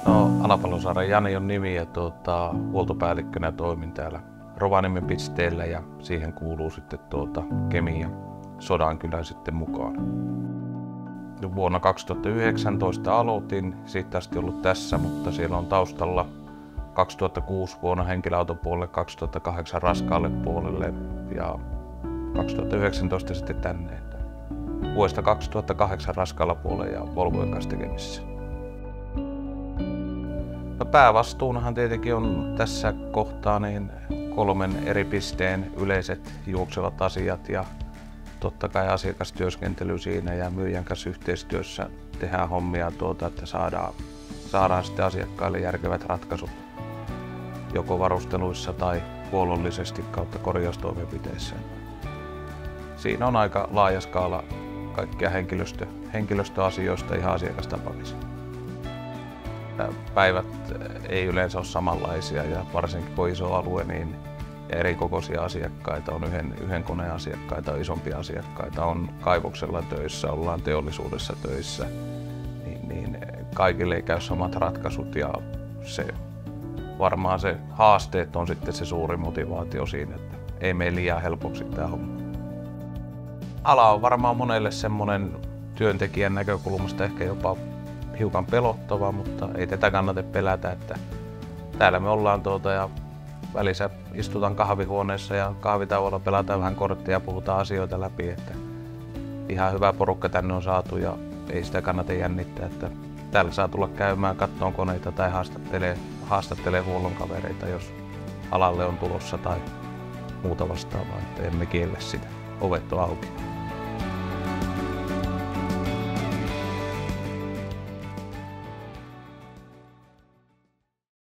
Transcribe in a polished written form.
No, Alapallosaaren Jani on nimi ja huoltopäällikkönä toimin täällä Rovaniemen pisteellä ja siihen kuuluu sitten Kemi ja Sodankylä sitten mukaan. Vuonna 2019 aloitin, siitä asti ollut tässä, mutta siellä on taustalla 2006 vuonna henkilöautopuolelle, 2008 raskaalle puolelle ja 2019 sitten tänne. Vuodesta 2008 raskaalla puolella ja Volvojen kanssa tekemisissä. No, päävastuunahan tietenkin on tässä kohtaa niin 3 eri pisteen yleiset juoksevat asiat ja totta kai asiakastyöskentely siinä ja myyjän kanssa yhteistyössä tehdään hommia että saadaan sitten asiakkaille järkevät ratkaisut joko varusteluissa tai huollollisesti kautta korjaustoimenpiteissä. Siinä on aika laaja skaala kaikkia henkilöstöasioista ihan asiakastapaamisiin. Päivät ei yleensä ole samanlaisia ja varsinkin kun on iso alue niin eri kokoisia asiakkaita, on yhden koneen asiakkaita, on isompia asiakkaita, on kaivoksella töissä, ollaan teollisuudessa töissä, niin kaikille ei käy samat ratkaisut ja varmaan se haasteet on sitten se suuri motivaatio siinä, että ei mene liian helpoksi tämä homma. Ala on varmaan monelle semmoinen työntekijän näkökulmasta ehkä jopa hiukan pelottava, mutta ei tätä kannata pelätä, että täällä me ollaan ja välissä istutaan kahvihuoneessa ja kahvitauolla pelataan vähän korttia ja puhutaan asioita läpi, että ihan hyvä porukka tänne on saatu ja ei sitä kannata jännittää, että täällä saa tulla käymään, katsomaan koneita tai haastattelee huollon kavereita, jos alalle on tulossa tai muuta vastaavaa, että emme kiellä sitä. Ovet on auki.